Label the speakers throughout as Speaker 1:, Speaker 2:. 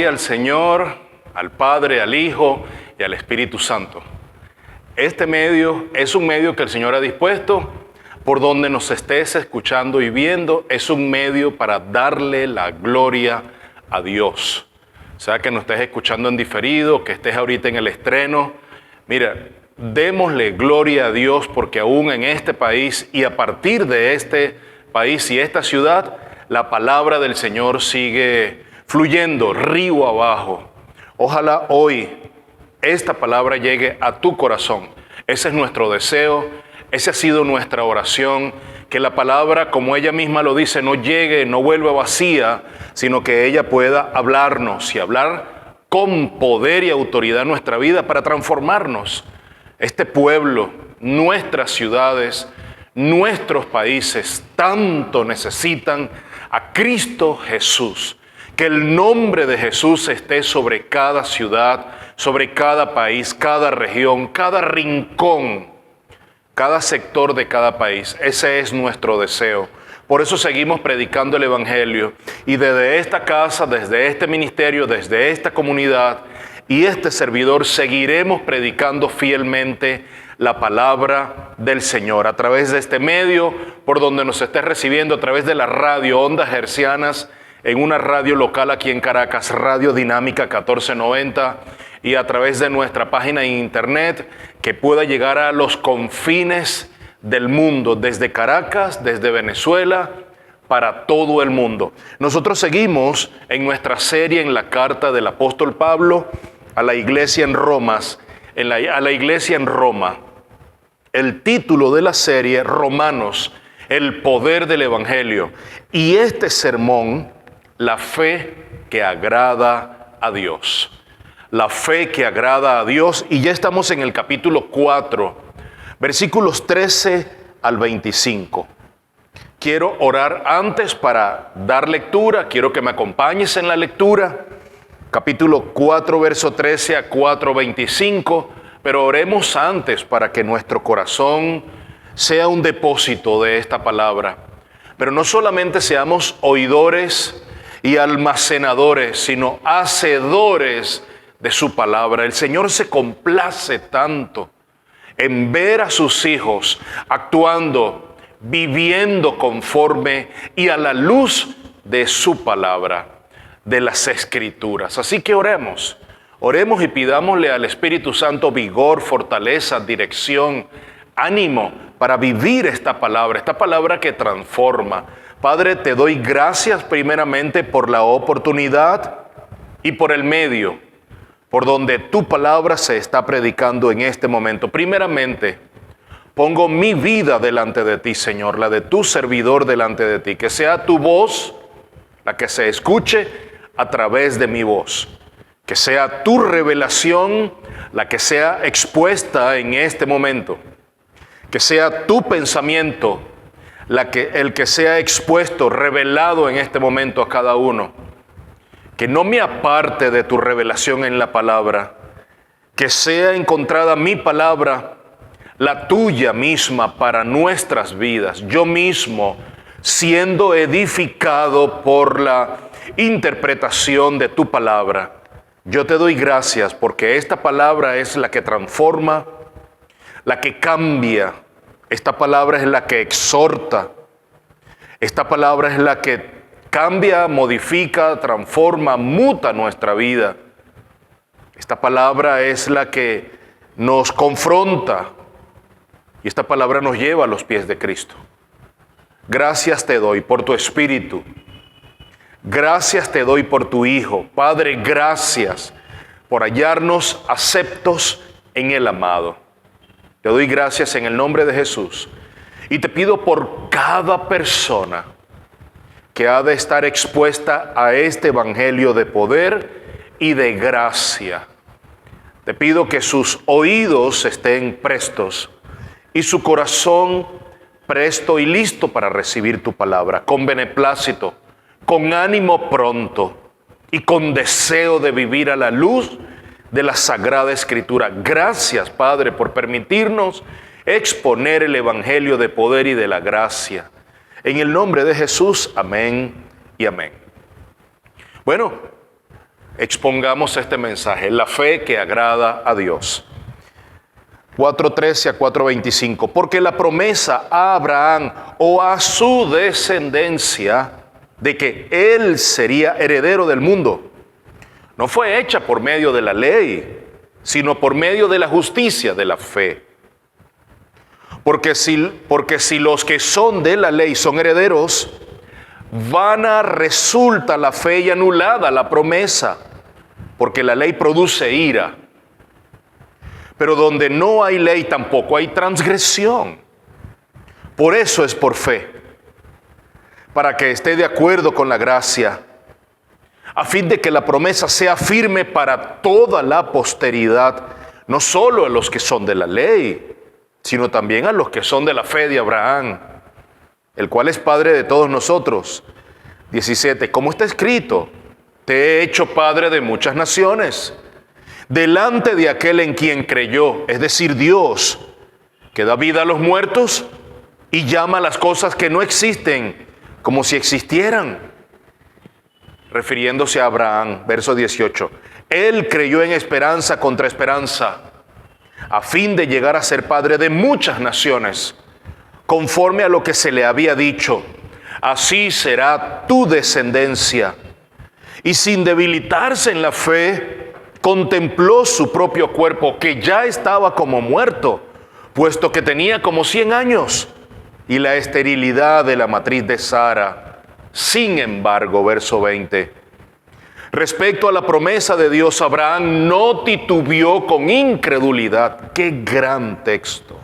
Speaker 1: Gloria al Señor, al Padre, al Hijo y al Espíritu Santo. Este medio es un medio que el Señor ha dispuesto por donde nos estés escuchando y viendo. Es un medio para darle la gloria a Dios. O sea, que nos estés escuchando en diferido, que estés ahorita en el estreno. Mira, démosle gloria a Dios porque aún en este país y a partir de este país y esta ciudad, la palabra del Señor sigue fluyendo río abajo. Ojalá hoy esta palabra llegue a tu corazón. Ese es nuestro deseo, esa ha sido nuestra oración, que la palabra, como ella misma lo dice, no llegue, no vuelva vacía, sino que ella pueda hablarnos y hablar con poder y autoridad en nuestra vida para transformarnos. Este pueblo, nuestras ciudades, nuestros países tanto necesitan a Cristo Jesús. Que el nombre de Jesús esté sobre cada ciudad, sobre cada país, cada región, cada rincón, cada sector de cada país. Ese es nuestro deseo. Por eso seguimos predicando el Evangelio. Y desde esta casa, desde este ministerio, desde esta comunidad y este servidor, seguiremos predicando fielmente la palabra del Señor. A través de este medio, por donde nos estés recibiendo, a través de la radio, Ondas Hercianas, en una radio local aquí en Caracas, Radio Dinámica 1490, y a través de nuestra página en internet, que pueda llegar a los confines del mundo, desde Caracas, desde Venezuela, para todo el mundo. Nosotros seguimos en nuestra serie en la carta del apóstol Pablo a la iglesia en Roma. El título de la serie, Romanos, el poder del Evangelio. Y este sermón, la fe que agrada a Dios. La fe que agrada a Dios. Y ya estamos en el capítulo 4, versículos 13 al 25. Quiero orar antes para dar lectura. Quiero que me acompañes en la lectura. Capítulo 4, verso 13 a 4, 25. Pero oremos antes para que nuestro corazón sea un depósito de esta palabra. Pero no solamente seamos oidores y almacenadores, sino hacedores de su palabra. El Señor se complace tanto en ver a sus hijos actuando, viviendo conforme y a la luz de su palabra, de las Escrituras. Así que oremos y pidámosle al Espíritu Santo vigor, fortaleza, dirección, ánimo para vivir esta palabra que transforma. Padre, te doy gracias primeramente por la oportunidad y por el medio, por donde tu palabra se está predicando en este momento. Primeramente, pongo mi vida delante de ti, Señor, la de tu servidor delante de ti. Que sea tu voz la que se escuche a través de mi voz. Que sea tu revelación la que sea expuesta en este momento. Que sea tu pensamiento el que sea expuesto, revelado en este momento a cada uno. Que no me aparte de tu revelación en la palabra. Que sea encontrada mi palabra, la tuya misma para nuestras vidas. Yo mismo siendo edificado por la interpretación de tu palabra. Yo te doy gracias porque esta palabra es la que transforma, la que cambia. Esta palabra es la que exhorta. Esta palabra es la que cambia, modifica, transforma, muta nuestra vida. Esta palabra es la que nos confronta. Y esta palabra nos lleva a los pies de Cristo. Gracias te doy por tu Espíritu. Gracias te doy por tu Hijo. Padre, gracias por hallarnos aceptos en el amado. Te doy gracias en el nombre de Jesús. Y te pido por cada persona que ha de estar expuesta a este evangelio de poder y de gracia. Te pido que sus oídos estén prestos y su corazón presto y listo para recibir tu palabra, con beneplácito, con ánimo pronto y con deseo de vivir a la luz de la Sagrada Escritura. Gracias, Padre, por permitirnos exponer el evangelio de poder y de la gracia. En el nombre de Jesús, amén y amén. Bueno, expongamos este mensaje, la fe que agrada a Dios. 4:13 a 4:25, porque la promesa a Abraham o a su descendencia de que él sería heredero del mundo, no fue hecha por medio de la ley, sino por medio de la justicia de la fe. Porque si los que son de la ley son herederos, vana resulta la fe y anulada la promesa, porque la ley produce ira. Pero donde no hay ley tampoco hay transgresión. Por eso es por fe, para que esté de acuerdo con la gracia, a fin de que la promesa sea firme para toda la posteridad, no solo a los que son de la ley, sino también a los que son de la fe de Abraham, el cual es padre de todos nosotros. 17, como está escrito, te he hecho padre de muchas naciones, delante de aquel en quien creyó, es decir, Dios, que da vida a los muertos y llama a las cosas que no existen como si existieran. Refiriéndose a Abraham, verso 18, él creyó en esperanza contra esperanza, a fin de llegar a ser padre de muchas naciones, conforme a lo que se le había dicho, así será tu descendencia. Y sin debilitarse en la fe, contempló su propio cuerpo, que ya estaba como muerto, puesto que tenía como 100 años, y la esterilidad de la matriz de Sara. Sin embargo, verso 20, respecto a la promesa de Dios, Abraham no titubeó con incredulidad. ¡Qué gran texto!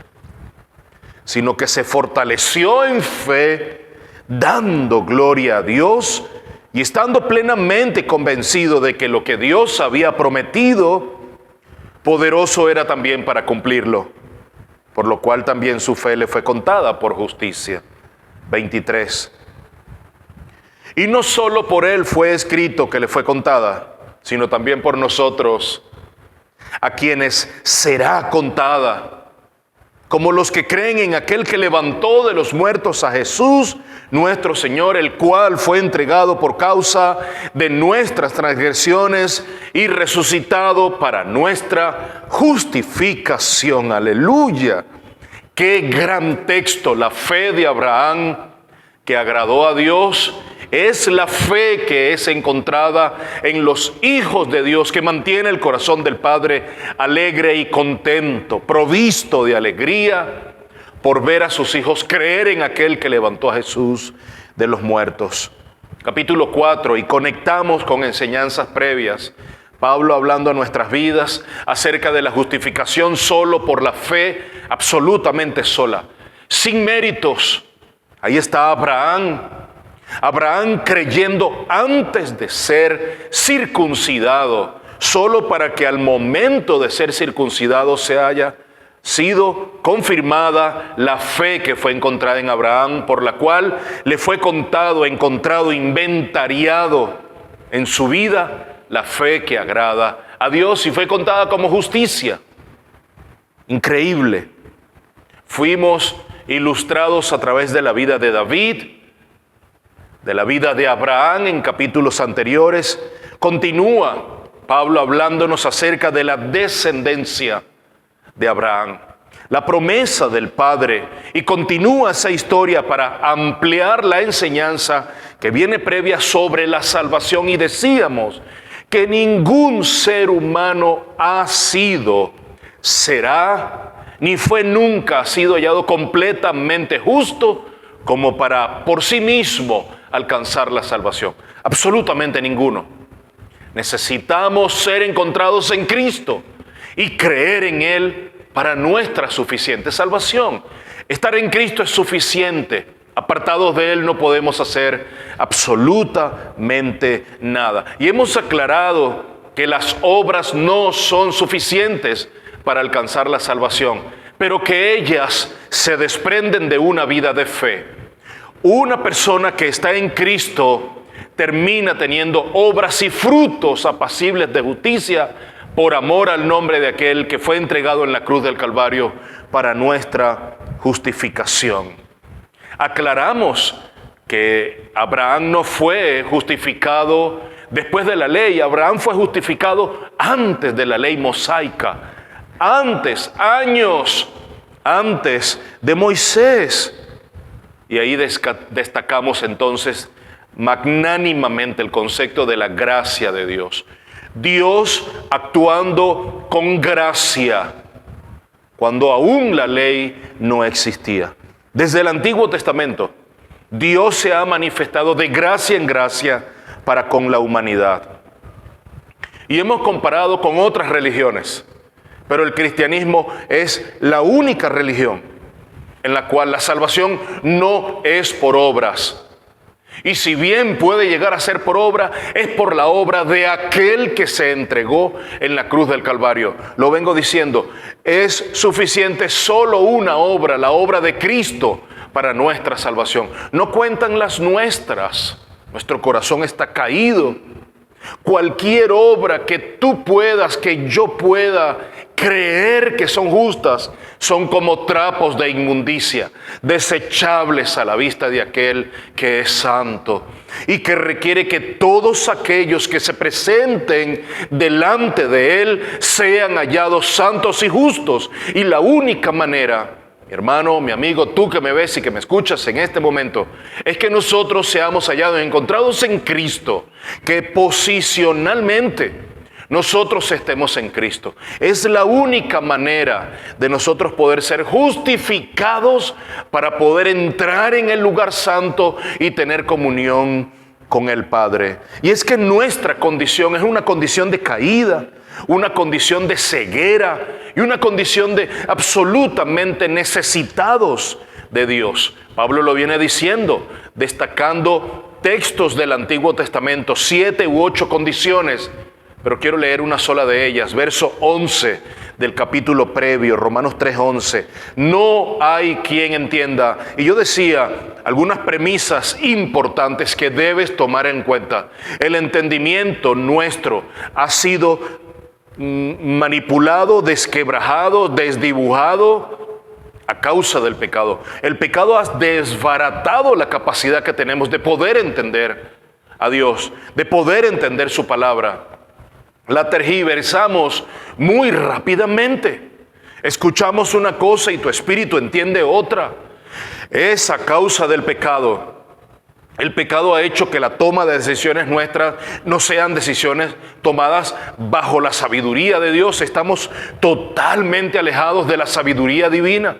Speaker 1: Sino que se fortaleció en fe, dando gloria a Dios y estando plenamente convencido de que lo que Dios había prometido, poderoso era también para cumplirlo, por lo cual también su fe le fue contada por justicia. 23. Y no solo por él fue escrito que le fue contada, sino también por nosotros, a quienes será contada, como los que creen en aquel que levantó de los muertos a Jesús, nuestro Señor, el cual fue entregado por causa de nuestras transgresiones y resucitado para nuestra justificación. Aleluya. Qué gran texto, la fe de Abraham que agradó a Dios. Es la fe que es encontrada en los hijos de Dios, que mantiene el corazón del Padre alegre y contento, provisto de alegría por ver a sus hijos creer en aquel que levantó a Jesús de los muertos. Capítulo 4, y conectamos con enseñanzas previas. Pablo hablando a nuestras vidas acerca de la justificación solo por la fe, absolutamente sola, sin méritos. Ahí está Abraham creyendo antes de ser circuncidado, solo para que al momento de ser circuncidado se haya sido confirmada la fe que fue encontrada en Abraham, por la cual le fue encontrado, inventariado en su vida la fe que agrada a Dios y fue contada como justicia. Increíble. Fuimos ilustrados a través de la vida de David, de la vida de Abraham en capítulos anteriores. Continúa Pablo hablándonos acerca de la descendencia de Abraham, la promesa del Padre, y continúa esa historia para ampliar la enseñanza que viene previa sobre la salvación. Y decíamos que ningún ser humano ha sido, será, ni fue nunca ha sido hallado completamente justo como para por sí mismo alcanzar la salvación. Absolutamente ninguno. Necesitamos ser encontrados en Cristo y creer en Él para nuestra suficiente salvación. Estar en Cristo es suficiente. Apartados de Él no podemos hacer absolutamente nada. Y hemos aclarado que las obras no son suficientes para alcanzar la salvación, pero que ellas se desprenden de una vida de fe. Una persona que está en Cristo termina teniendo obras y frutos apacibles de justicia por amor al nombre de aquel que fue entregado en la cruz del Calvario para nuestra justificación. Aclaramos que Abraham no fue justificado después de la ley. Abraham fue justificado antes de la ley mosaica, años antes de Moisés. Y ahí destacamos entonces magnánimamente el concepto de la gracia de Dios. Dios actuando con gracia cuando aún la ley no existía. Desde el Antiguo Testamento, Dios se ha manifestado de gracia en gracia para con la humanidad. Y hemos comparado con otras religiones, pero el cristianismo es la única religión en la cual la salvación no es por obras. Y si bien puede llegar a ser por obra, es por la obra de aquel que se entregó en la cruz del Calvario. Lo vengo diciendo, es suficiente solo una obra, la obra de Cristo, para nuestra salvación. No cuentan las nuestras. Nuestro corazón está caído. Cualquier obra que tú puedas, que yo pueda creer que son justas, son como trapos de inmundicia, desechables a la vista de aquel que es santo y que requiere que todos aquellos que se presenten delante de él sean hallados santos y justos. Y la única manera, mi hermano, mi amigo, tú que me ves y que me escuchas en este momento, es que nosotros seamos hallados, encontrados en Cristo, que posicionalmente nosotros estemos en Cristo. Es la única manera de nosotros poder ser justificados para poder entrar en el lugar santo y tener comunión con el Padre. Y es que nuestra condición es una condición de caída, una condición de ceguera y una condición de absolutamente necesitados de Dios. Pablo lo viene diciendo, destacando textos del Antiguo Testamento, 7 u 8 condiciones, pero quiero leer una sola de ellas, verso 11 del capítulo previo, Romanos 3:11. No hay quien entienda. Y yo decía algunas premisas importantes que debes tomar en cuenta. El entendimiento nuestro ha sido manipulado, desquebrajado, desdibujado a causa del pecado. El pecado ha desbaratado la capacidad que tenemos de poder entender a Dios, de poder entender su palabra. La tergiversamos muy rápidamente. Escuchamos una cosa y tu espíritu entiende otra. Es a causa del pecado. El pecado ha hecho que la toma de decisiones nuestras no sean decisiones tomadas bajo la sabiduría de Dios. Estamos totalmente alejados de la sabiduría divina.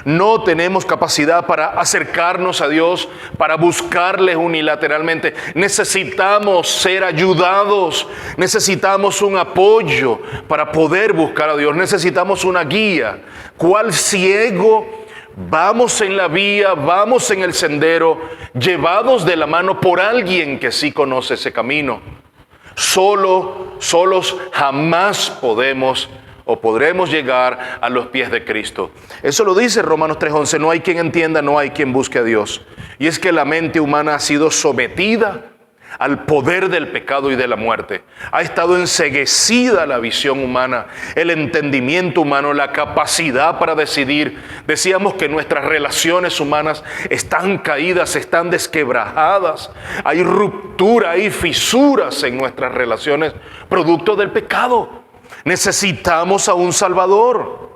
Speaker 1: No tenemos capacidad para acercarnos a Dios, para buscarle unilateralmente. Necesitamos ser ayudados, necesitamos un apoyo para poder buscar a Dios. Necesitamos una guía. ¿Cuál ciego? Vamos en la vía, vamos en el sendero, llevados de la mano por alguien que sí conoce ese camino. Solos jamás podremos llegar a los pies de Cristo. Eso lo dice Romanos 3:11, no hay quien entienda, no hay quien busque a Dios. Y es que la mente humana ha sido sometida al poder del pecado y de la muerte. Ha estado enceguecida la visión humana, el entendimiento humano, la capacidad para decidir. Decíamos que nuestras relaciones humanas están caídas, están desquebrajadas. Hay ruptura, hay fisuras en nuestras relaciones, producto del pecado. Necesitamos a un Salvador.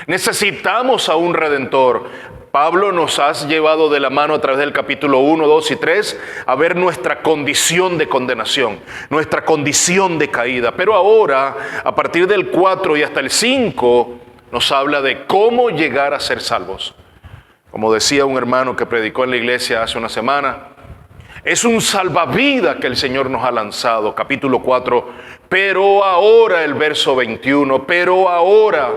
Speaker 1: Necesitamos a un Redentor. Pablo nos ha llevado de la mano a través del capítulo 1, 2 y 3 a ver nuestra condición de condenación, nuestra condición de caída. Pero ahora, a partir del 4 y hasta el 5, nos habla de cómo llegar a ser salvos. Como decía un hermano que predicó en la iglesia hace una semana, es un salvavidas que el Señor nos ha lanzado, capítulo 4, pero ahora, el verso 21, pero ahora.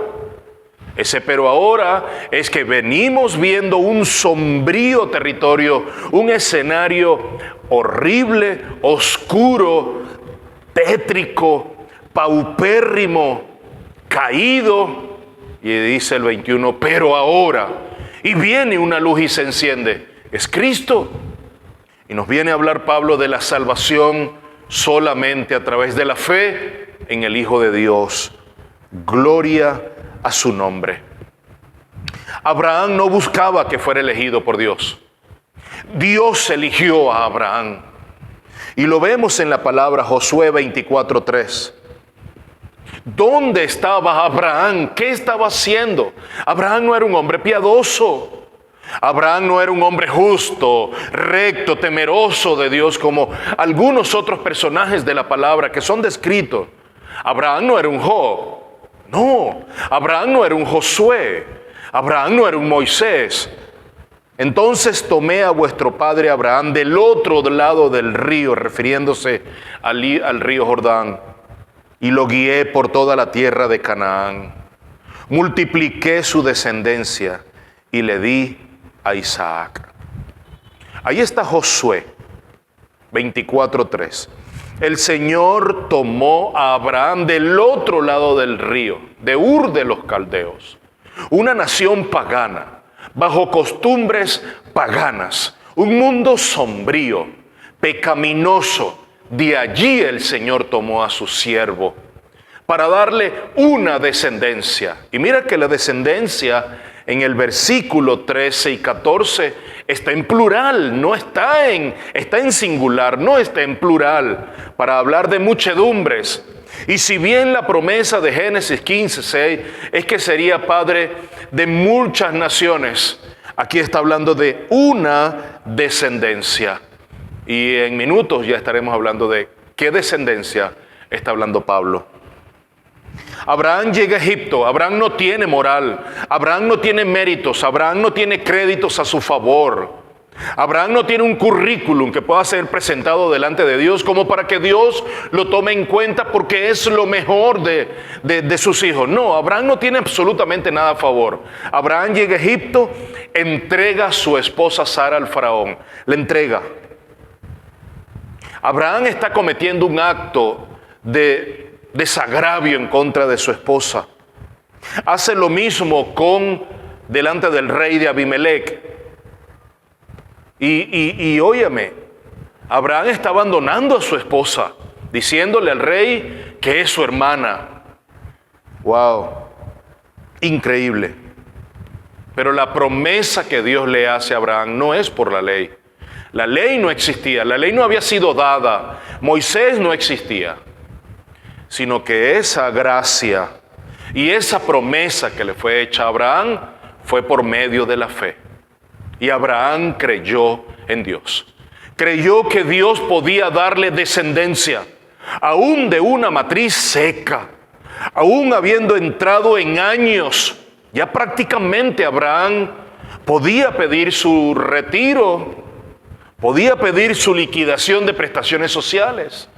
Speaker 1: Ese pero ahora es que venimos viendo un sombrío territorio, un escenario horrible, oscuro, tétrico, paupérrimo, caído. Y dice el 21, pero ahora. Y viene una luz y se enciende. Es Cristo. Y nos viene a hablar Pablo de la salvación solamente a través de la fe en el Hijo de Dios. Gloria a su nombre. Abraham no buscaba que fuera elegido por Dios. Dios eligió a Abraham. Y lo vemos en la palabra Josué 24:3. ¿Dónde estaba Abraham? ¿Qué estaba haciendo? Abraham no era un hombre piadoso. Abraham no era un hombre justo, recto, temeroso de Dios como algunos otros personajes de la palabra que son descritos. Abraham no era un Job. No, Abraham no era un Josué. Abraham no era un Moisés. Entonces tomé a vuestro padre Abraham del otro lado del río, refiriéndose al río Jordán, y lo guié por toda la tierra de Canaán. Multipliqué su descendencia y le di a Isaac. Ahí está Josué 24:3. El Señor tomó a Abraham del otro lado del río, de Ur de los Caldeos, una nación pagana, bajo costumbres paganas, un mundo sombrío, pecaminoso. De allí el Señor tomó a su siervo para darle una descendencia. Y mira que la descendencia en el versículo 13 y 14 está en plural, no está en singular, no está en plural, para hablar de muchedumbres. Y si bien la promesa de Génesis 15:6 es que sería padre de muchas naciones, aquí está hablando de una descendencia. Y en minutos ya estaremos hablando de qué descendencia está hablando Pablo. Abraham llega a Egipto. Abraham no tiene moral. Abraham no tiene méritos. Abraham no tiene créditos a su favor. Abraham no tiene un currículum que pueda ser presentado delante de Dios como para que Dios lo tome en cuenta porque es lo mejor de sus hijos. No, Abraham no tiene absolutamente nada a favor. Abraham llega a Egipto, entrega a su esposa Sara al faraón. Le entrega. Abraham está cometiendo un acto de desagravio en contra de su esposa. Hace lo mismo delante del rey de Abimelech. Y óyeme, Abraham está abandonando a su esposa, diciéndole al rey que es su hermana. Wow, increíble. Pero la promesa que Dios le hace a Abraham no es por la ley. La ley no existía, la ley no había sido dada, Moisés no existía, sino que esa gracia y esa promesa que le fue hecha a Abraham fue por medio de la fe. Y Abraham creyó en Dios. Creyó que Dios podía darle descendencia, aún de una matriz seca, aún habiendo entrado en años. Ya prácticamente Abraham podía pedir su retiro, podía pedir su liquidación de prestaciones sociales.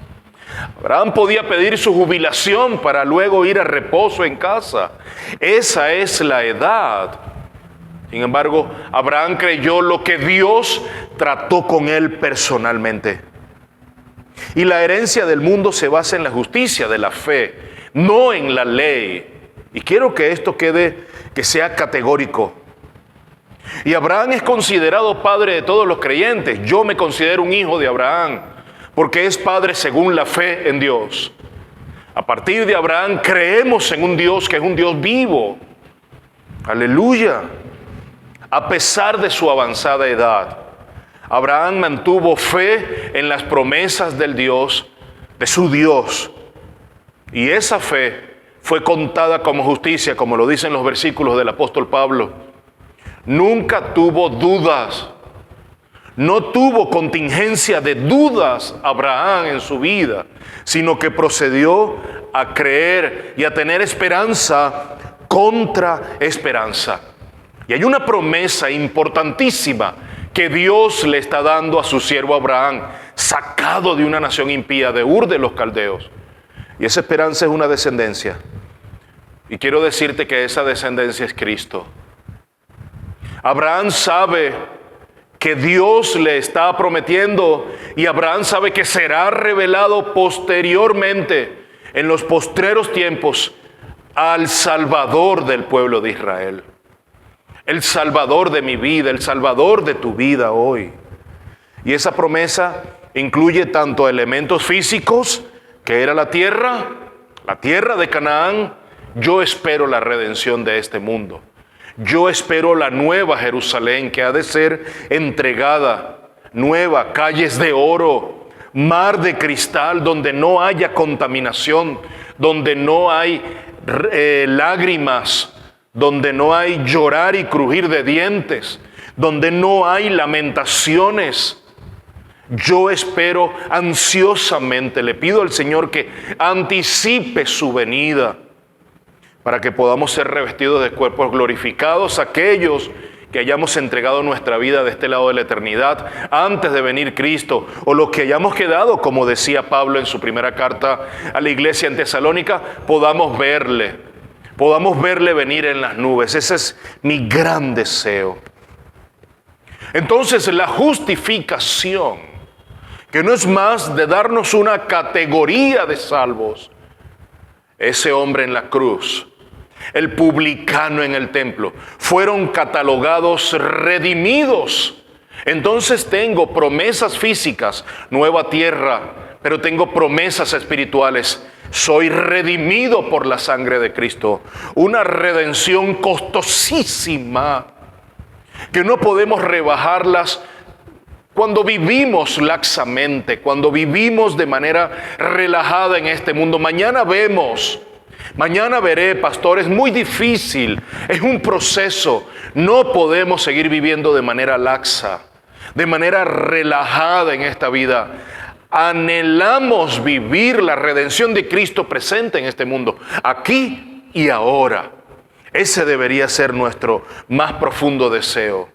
Speaker 1: Abraham podía pedir su jubilación para luego ir a reposo en casa. Esa es la edad. Sin embargo, Abraham creyó lo que Dios trató con él personalmente. Y la herencia del mundo se basa en la justicia de la fe, no en la ley. Y quiero que esto que sea categórico. Y Abraham es considerado padre de todos los creyentes. Yo me considero un hijo de Abraham, porque es padre según la fe en Dios. A partir de Abraham creemos en un Dios que es un Dios vivo. Aleluya. A pesar de su avanzada edad, Abraham mantuvo fe en las promesas del Dios, de su Dios. Y esa fe fue contada como justicia, como lo dicen los versículos del apóstol Pablo. Nunca tuvo dudas. No tuvo contingencia de dudas Abraham en su vida, sino que procedió a creer y a tener esperanza contra esperanza. Y hay una promesa importantísima que Dios le está dando a su siervo Abraham, sacado de una nación impía, de Ur de los Caldeos. Y esa esperanza es una descendencia. Y quiero decirte que esa descendencia es Cristo. Abraham sabe que Dios le está prometiendo y Abraham sabe que será revelado posteriormente, en los postreros tiempos, al Salvador del pueblo de Israel. El Salvador de mi vida, el Salvador de tu vida hoy. Y esa promesa incluye tanto elementos físicos, que era la tierra de Canaán. Yo espero la redención de este mundo. Yo espero la nueva Jerusalén que ha de ser entregada, nueva, calles de oro, mar de cristal donde no haya contaminación, donde no hay lágrimas, donde no hay llorar y crujir de dientes, donde no hay lamentaciones. Yo espero ansiosamente, le pido al Señor que anticipe su venida para que podamos ser revestidos de cuerpos glorificados, aquellos que hayamos entregado nuestra vida de este lado de la eternidad antes de venir Cristo, o los que hayamos quedado, como decía Pablo en su primera carta a la iglesia en Tesalónica, podamos verle venir en las nubes. Ese es mi gran deseo. Entonces, la justificación, que no es más de darnos una categoría de salvos, ese hombre en la cruz, el publicano en el templo, fueron catalogados redimidos. Entonces tengo promesas físicas, nueva tierra, pero tengo promesas espirituales. Soy redimido por la sangre de Cristo, una redención costosísima que no podemos rebajarlas cuando vivimos laxamente, cuando vivimos de manera relajada en este mundo. Mañana veré, pastor, es muy difícil, es un proceso. No podemos seguir viviendo de manera laxa, de manera relajada en esta vida. Anhelamos vivir la redención de Cristo presente en este mundo, aquí y ahora. Ese debería ser nuestro más profundo deseo.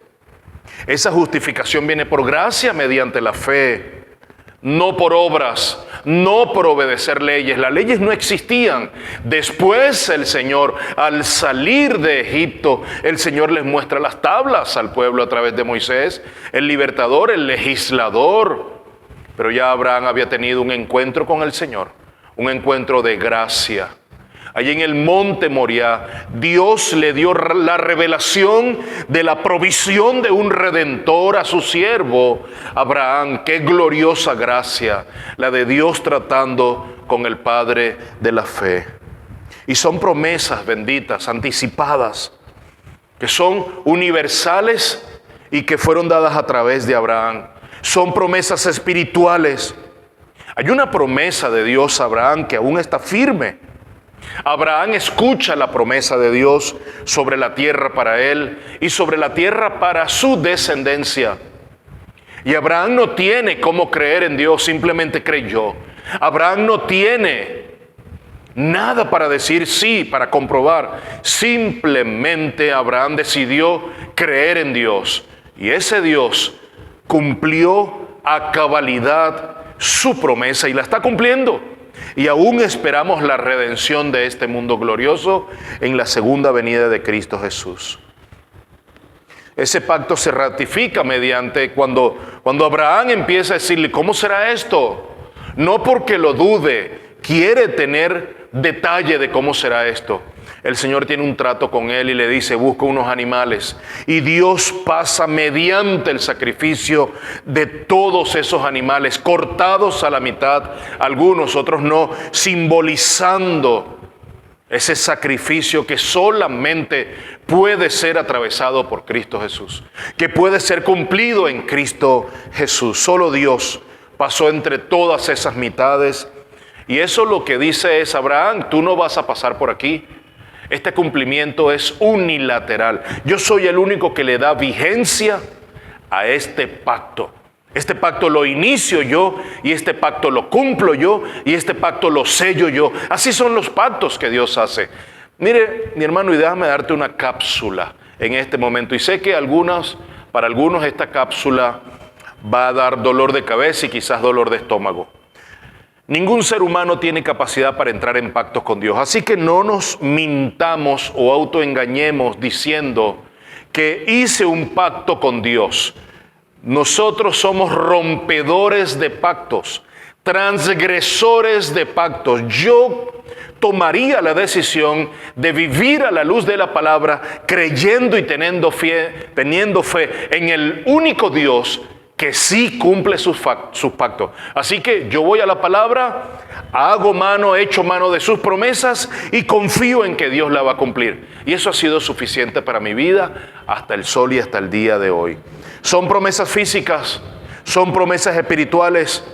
Speaker 1: Esa justificación viene por gracia mediante la fe, no por obras, no por obedecer leyes. Las leyes no existían. Después el Señor, al salir de Egipto, el Señor les muestra las tablas al pueblo a través de Moisés, el libertador, el legislador. Pero ya Abraham había tenido un encuentro con el Señor, un encuentro de gracia. Allí en el monte Moriah, Dios le dio la revelación de la provisión de un redentor a su siervo Abraham. Qué gloriosa gracia la de Dios tratando con el padre de la fe. Y son promesas benditas, anticipadas, que son universales y que fueron dadas a través de Abraham. Son promesas espirituales. Hay una promesa de Dios a Abraham que aún está firme. Abraham escucha la promesa de Dios sobre la tierra para él y sobre la tierra para su descendencia. Y Abraham no tiene cómo creer en Dios, simplemente creyó. Abraham no tiene nada para decir sí, para comprobar. Simplemente Abraham decidió creer en Dios. Y ese Dios cumplió a cabalidad su promesa y la está cumpliendo. Y aún esperamos la redención de este mundo glorioso en la segunda venida de Cristo Jesús. Ese pacto se ratifica mediante cuando Abraham empieza a decirle, ¿cómo será esto? No porque lo dude, quiere tener detalle de cómo será esto. El Señor tiene un trato con él y le dice, busca unos animales. Y Dios pasa mediante el sacrificio de todos esos animales, cortados a la mitad, algunos, otros no, simbolizando ese sacrificio que solamente puede ser atravesado por Cristo Jesús, que puede ser cumplido en Cristo Jesús. Solo Dios pasó entre todas esas mitades. Y eso lo que dice es, Abraham, tú no vas a pasar por aquí. Este cumplimiento es unilateral. Yo soy el único que le da vigencia a este pacto. Este pacto lo inicio yo, y este pacto lo cumplo yo, y este pacto lo sello yo. Así son los pactos que Dios hace. Mire, mi hermano, y déjame darte una cápsula en este momento. Y sé que para algunos esta cápsula va a dar dolor de cabeza y quizás dolor de estómago. Ningún ser humano tiene capacidad para entrar en pactos con Dios. Así que no nos mintamos o autoengañemos diciendo que hice un pacto con Dios. Nosotros somos rompedores de pactos, transgresores de pactos. Yo tomaría la decisión de vivir a la luz de la palabra, creyendo y teniendo fe en el único Dios que sí cumple sus pactos. Así que yo voy a la palabra, echo mano de sus promesas y confío en que Dios la va a cumplir. Y eso ha sido suficiente para mi vida hasta el sol y hasta el día de hoy. Son promesas físicas, son promesas espirituales,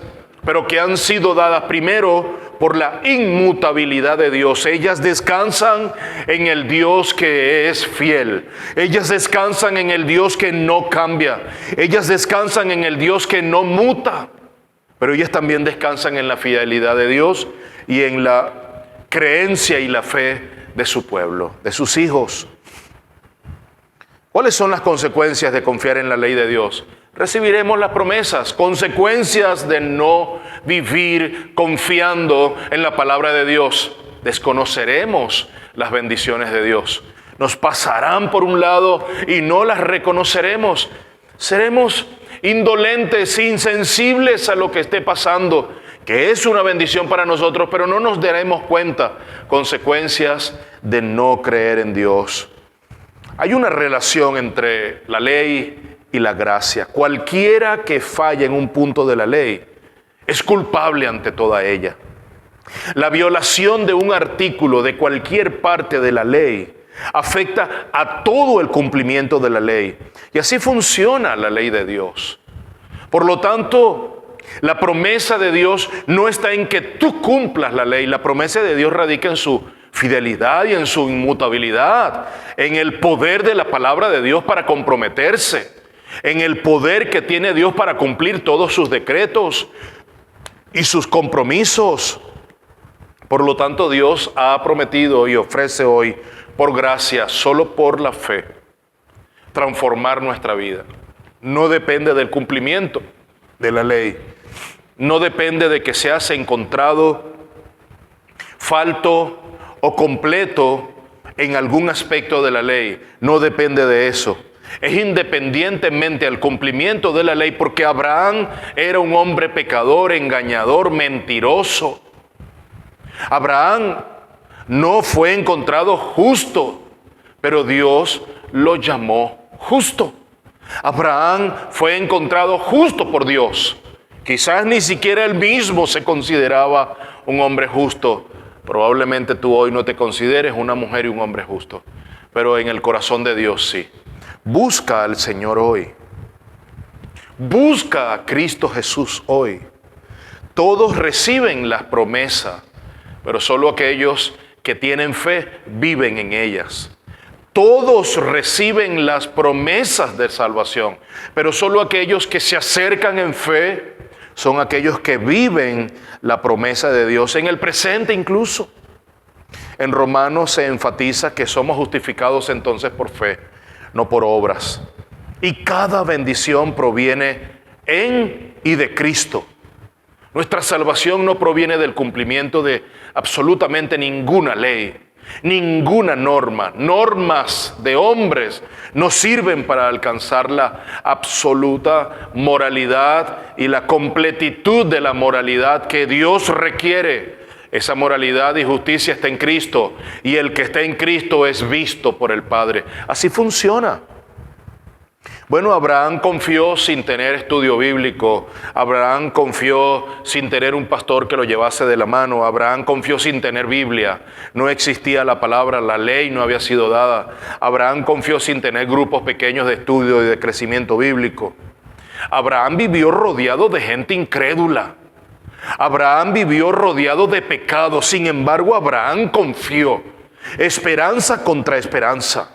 Speaker 1: pero que han sido dadas primero por la inmutabilidad de Dios. Ellas descansan en el Dios que es fiel. Ellas descansan en el Dios que no cambia. Ellas descansan en el Dios que no muta. Pero ellas también descansan en la fidelidad de Dios y en la creencia y la fe de su pueblo, de sus hijos. ¿Cuáles son las consecuencias de confiar en la ley de Dios? Recibiremos las promesas, consecuencias de no vivir confiando en la palabra de Dios. Desconoceremos las bendiciones de Dios. Nos pasarán por un lado y no las reconoceremos. Seremos indolentes, insensibles a lo que esté pasando, que es una bendición para nosotros, pero no nos daremos cuenta. Consecuencias de no creer en Dios. Hay una relación entre la ley y la gracia. Cualquiera que falle en un punto de la ley es culpable ante toda ella. La violación de un artículo de cualquier parte de la ley afecta a todo el cumplimiento de la ley. Y así funciona la ley de Dios. Por lo tanto, la promesa de Dios no está en que tú cumplas la ley. La promesa de Dios radica en su fidelidad y en su inmutabilidad, en el poder de la palabra de Dios para comprometerse, en el poder que tiene Dios para cumplir todos sus decretos y sus compromisos. Por lo tanto, Dios ha prometido y ofrece hoy, por gracia, solo por la fe, transformar nuestra vida. No depende del cumplimiento de la ley. No depende de que seas encontrado falto o completo en algún aspecto de la ley. No depende de eso. Es independientemente al cumplimiento de la ley, porque Abraham era un hombre pecador, engañador, mentiroso. Abraham no fue encontrado justo, pero Dios lo llamó justo. Abraham fue encontrado justo por Dios. Quizás ni siquiera él mismo se consideraba un hombre justo. Probablemente tú hoy no te consideres una mujer y un hombre justo, pero en el corazón de Dios sí. Busca al Señor hoy. Busca a Cristo Jesús hoy. Todos reciben las promesas, pero solo aquellos que tienen fe viven en ellas. Todos reciben las promesas de salvación, pero solo aquellos que se acercan en fe son aquellos que viven la promesa de Dios en el presente incluso. En Romanos se enfatiza que somos justificados entonces por fe, no por obras. Y cada bendición proviene en y de Cristo. Nuestra salvación no proviene del cumplimiento de absolutamente ninguna ley, ninguna norma. Normas de hombres no sirven para alcanzar la absoluta moralidad y la completitud de la moralidad que Dios requiere. Esa moralidad y justicia está en Cristo, y el que está en Cristo es visto por el Padre. Así funciona. Bueno, Abraham confió sin tener estudio bíblico. Abraham confió sin tener un pastor que lo llevase de la mano. Abraham confió sin tener Biblia. No existía la palabra, la ley no había sido dada. Abraham confió sin tener grupos pequeños de estudio y de crecimiento bíblico. Abraham vivió rodeado de gente incrédula. Abraham vivió rodeado de pecado. Sin embargo, Abraham confió. Esperanza contra esperanza.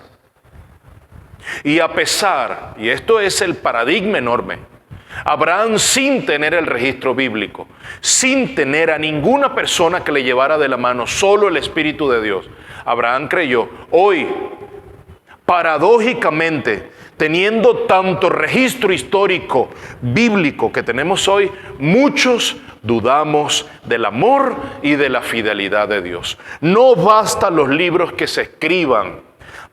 Speaker 1: Y a pesar, y esto es el paradigma enorme, Abraham, sin tener el registro bíblico, sin tener a ninguna persona que le llevara de la mano, solo el Espíritu de Dios, Abraham creyó. Hoy, paradójicamente, teniendo tanto registro histórico bíblico que tenemos hoy, muchos dudamos del amor y de la fidelidad de Dios. No bastan los libros que se escriban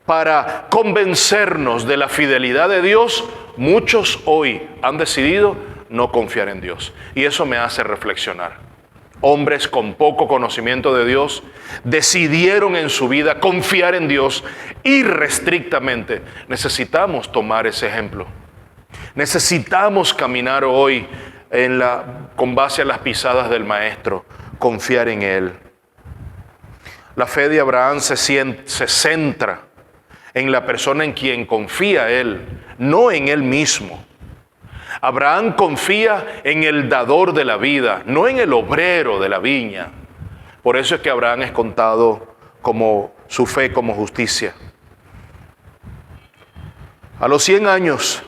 Speaker 1: para convencernos de la fidelidad de Dios. Muchos hoy han decidido no confiar en Dios. Y eso me hace reflexionar. Hombres con poco conocimiento de Dios decidieron en su vida confiar en Dios irrestrictamente. Necesitamos tomar ese ejemplo. Necesitamos caminar hoy con base a las pisadas del Maestro, confiar en Él. La fe de Abraham se centra en la persona en quien confía él, no en él mismo. Abraham confía en el dador de la vida, no en el obrero de la viña. Por eso es que Abraham es contado como su fe como justicia. A los 100 años,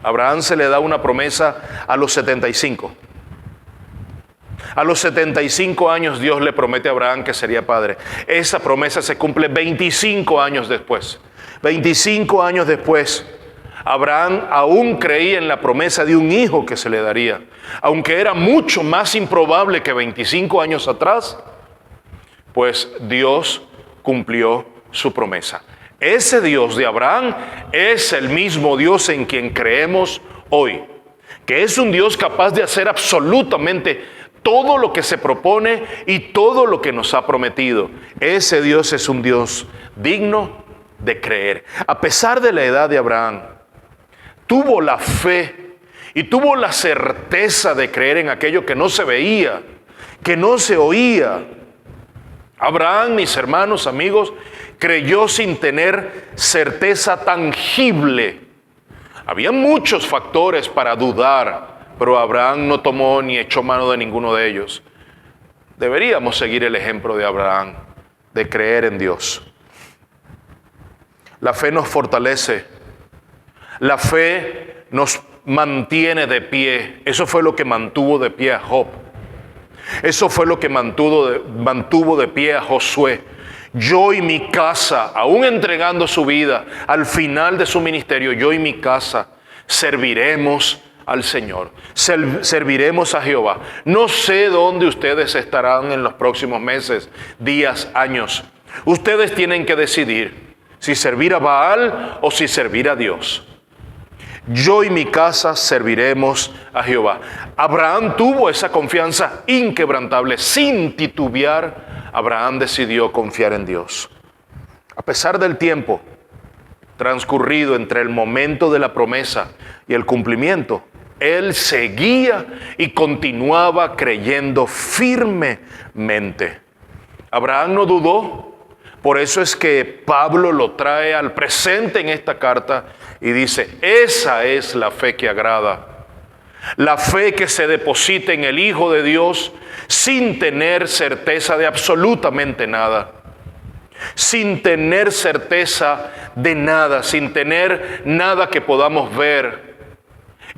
Speaker 1: Abraham se le da una promesa a los 75. A los 75 años Dios le promete a Abraham que sería padre. Esa promesa se cumple 25 años después. 25 años después, Abraham aún creía en la promesa de un hijo que se le daría. Aunque era mucho más improbable que 25 años atrás, pues Dios cumplió su promesa. Ese Dios de Abraham es el mismo Dios en quien creemos hoy, que es un Dios capaz de hacer absolutamente todo lo que se propone y todo lo que nos ha prometido. Ese Dios es un Dios digno de creer. A pesar de la edad de Abraham, tuvo la fe y tuvo la certeza de creer en aquello que no se veía, que no se oía. Abraham, mis hermanos, amigos, creyó sin tener certeza tangible. Había muchos factores para dudar, pero Abraham no tomó ni echó mano de ninguno de ellos. Deberíamos seguir el ejemplo de Abraham, de creer en Dios. La fe nos fortalece. La fe nos mantiene de pie. Eso fue lo que mantuvo de pie a Job. Eso fue lo que mantuvo de pie a Josué. Yo y mi casa, aún entregando su vida, al final de su ministerio, yo y mi casa serviremos al Señor. Serviremos a Jehová. No sé dónde ustedes estarán en los próximos meses, días, años. Ustedes tienen que decidir si servir a Baal o si servir a Dios. Yo y mi casa serviremos a Jehová. Abraham tuvo esa confianza inquebrantable, sin titubear. Abraham decidió confiar en Dios. A pesar del tiempo transcurrido entre el momento de la promesa y el cumplimiento, él seguía y continuaba creyendo firmemente. Abraham no dudó. Por eso es que Pablo lo trae al presente en esta carta y dice, esa es la fe que agrada. La fe que se deposita en el Hijo de Dios sin tener certeza de absolutamente nada. Sin tener certeza de nada, sin tener nada que podamos ver.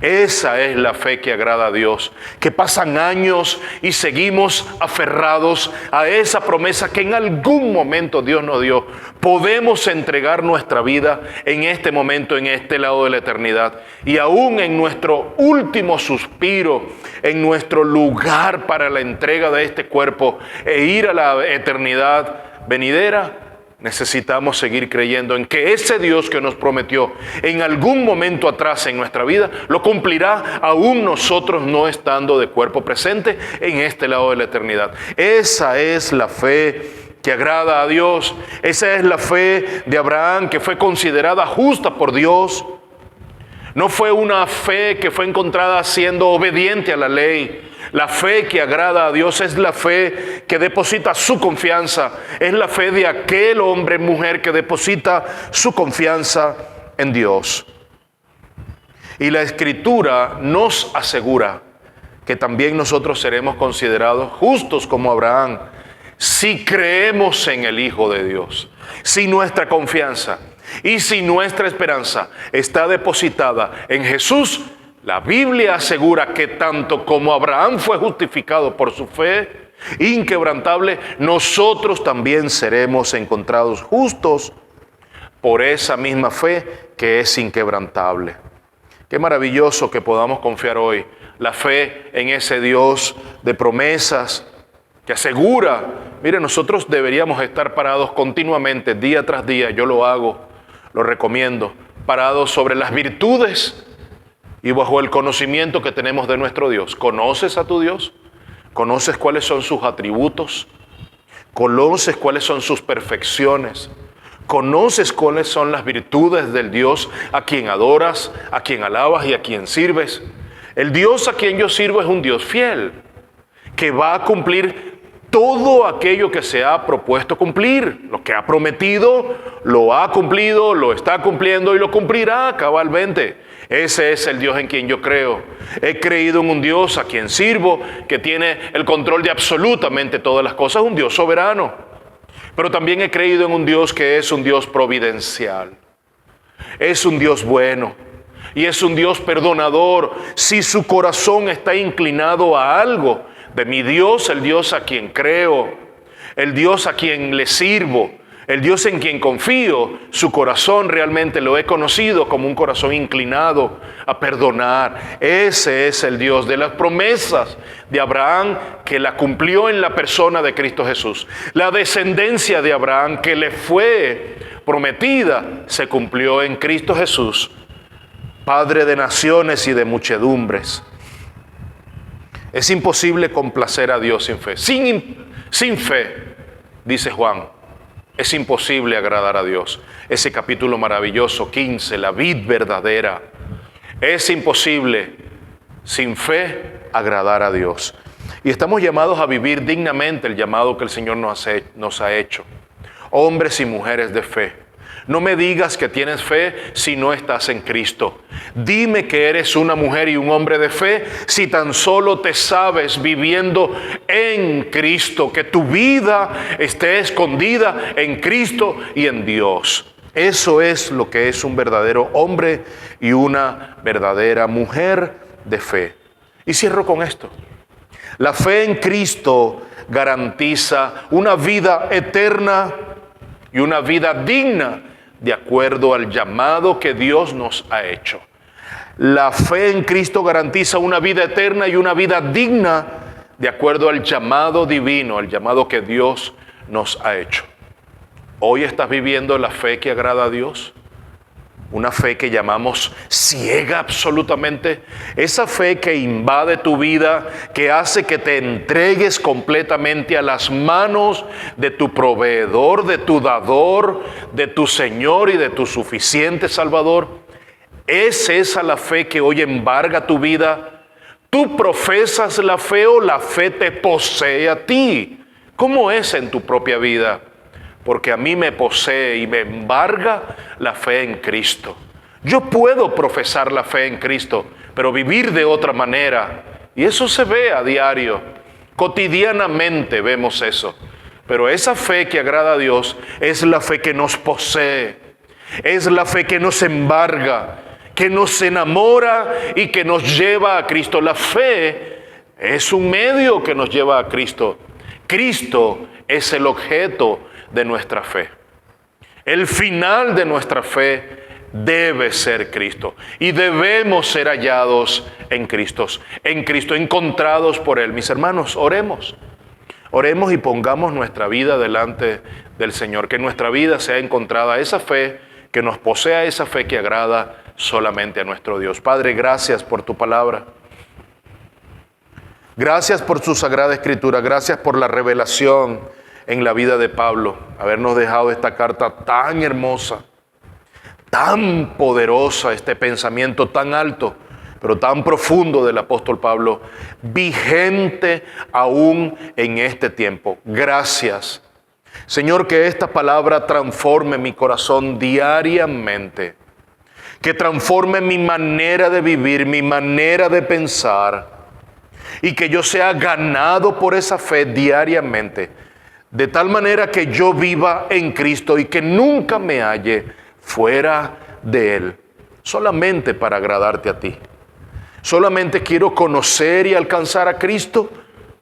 Speaker 1: Esa es la fe que agrada a Dios, que pasan años y seguimos aferrados a esa promesa que en algún momento Dios nos dio. Podemos entregar nuestra vida en este momento, en este lado de la eternidad, y aún en nuestro último suspiro, en nuestro lugar para la entrega de este cuerpo e ir a la eternidad venidera. Necesitamos seguir creyendo en que ese Dios que nos prometió en algún momento atrás en nuestra vida, lo cumplirá aún nosotros no estando de cuerpo presente en este lado de la eternidad. Esa es la fe que agrada a Dios. Esa es la fe de Abraham, que fue considerada justa por Dios. No fue una fe que fue encontrada siendo obediente a la ley. La fe que agrada a Dios es la fe que deposita su confianza. Es la fe de aquel hombre, mujer que deposita su confianza en Dios. Y la Escritura nos asegura que también nosotros seremos considerados justos como Abraham si creemos en el Hijo de Dios. Si nuestra confianza y si nuestra esperanza está depositada en Jesús, la Biblia asegura que tanto como Abraham fue justificado por su fe inquebrantable, nosotros también seremos encontrados justos por esa misma fe que es inquebrantable. Qué maravilloso que podamos confiar hoy la fe en ese Dios de promesas que asegura. Mire, nosotros deberíamos estar parados continuamente, día tras día. Yo lo hago, lo recomiendo, parados sobre las virtudes y bajo el conocimiento que tenemos de nuestro Dios. ¿Conoces a tu Dios? ¿Conoces cuáles son sus atributos? ¿Conoces cuáles son sus perfecciones? ¿Conoces cuáles son las virtudes del Dios a quien adoras, a quien alabas y a quien sirves? El Dios a quien yo sirvo es un Dios fiel, que va a cumplir todo aquello que se ha propuesto cumplir. Lo que ha prometido, lo ha cumplido, lo está cumpliendo y lo cumplirá cabalmente. Ese es el Dios en quien yo creo. He creído en un Dios a quien sirvo, que tiene el control de absolutamente todas las cosas, un Dios soberano. Pero también he creído en un Dios que es un Dios providencial. Es un Dios bueno y es un Dios perdonador. Si su corazón está inclinado a algo de mi Dios, el Dios a quien creo, el Dios a quien le sirvo, el Dios en quien confío, su corazón realmente lo he conocido como un corazón inclinado a perdonar. Ese es el Dios de las promesas de Abraham, que la cumplió en la persona de Cristo Jesús. La descendencia de Abraham que le fue prometida se cumplió en Cristo Jesús, Padre de naciones y de muchedumbres. Es imposible complacer a Dios sin fe. Sin fe, dice Juan, es imposible agradar a Dios. Ese capítulo maravilloso, 15, la vid verdadera. Es imposible sin fe agradar a Dios. Y estamos llamados a vivir dignamente el llamado que el Señor nos ha hecho. Hombres y mujeres de fe. No me digas que tienes fe si no estás en Cristo. Dime que eres una mujer y un hombre de fe si tan solo te sabes viviendo en Cristo, que tu vida esté escondida en Cristo y en Dios. Eso es lo que es un verdadero hombre y una verdadera mujer de fe. Y cierro con esto. La fe en Cristo garantiza una vida eterna y una vida digna de acuerdo al llamado que Dios nos ha hecho. La fe en Cristo garantiza una vida eterna y una vida digna de acuerdo al llamado divino, al llamado que Dios nos ha hecho. ¿Hoy estás viviendo la fe que agrada a Dios? Una fe que llamamos ciega absolutamente. Esa fe que invade tu vida, que hace que te entregues completamente a las manos de tu proveedor, de tu dador, de tu Señor y de tu suficiente Salvador. ¿Es esa la fe que hoy embarga tu vida? ¿Tú profesas la fe o la fe te posee a ti? ¿Cómo es en tu propia vida? Porque a mí me posee y me embarga la fe en Cristo. Yo puedo profesar la fe en Cristo, pero vivir de otra manera. Y eso se ve a diario. Cotidianamente vemos eso. Pero esa fe que agrada a Dios es la fe que nos posee. Es la fe que nos embarga, que nos enamora y que nos lleva a Cristo. La fe es un medio que nos lleva a Cristo. Cristo es el objeto de nuestra fe. El final de nuestra fe debe ser Cristo y debemos ser hallados en Cristo, encontrados por Él. Mis hermanos, oremos y pongamos nuestra vida delante del Señor, que nuestra vida sea encontrada esa fe, que nos posea esa fe que agrada solamente a nuestro Dios. Padre, gracias por tu palabra. Gracias por su Sagrada Escritura, gracias por la revelación en la vida de Pablo, habernos dejado esta carta tan hermosa, tan poderosa, este pensamiento tan alto, pero tan profundo del apóstol Pablo, vigente aún en este tiempo. Gracias, Señor, que esta palabra transforme mi corazón diariamente, que transforme mi manera de vivir, mi manera de pensar, y que yo sea ganado por esa fe diariamente, de tal manera que yo viva en Cristo y que nunca me halle fuera de Él, solamente para agradarte a ti. Solamente quiero conocer y alcanzar a Cristo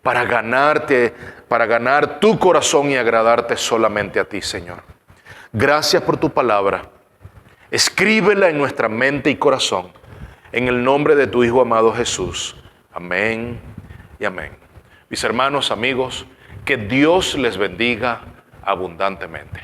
Speaker 1: para ganarte, para ganar tu corazón y agradarte solamente a ti, Señor. Gracias por tu palabra. Escríbela en nuestra mente y corazón, en el nombre de tu Hijo amado Jesús. Amén y amén. Mis hermanos, amigos, que Dios les bendiga abundantemente.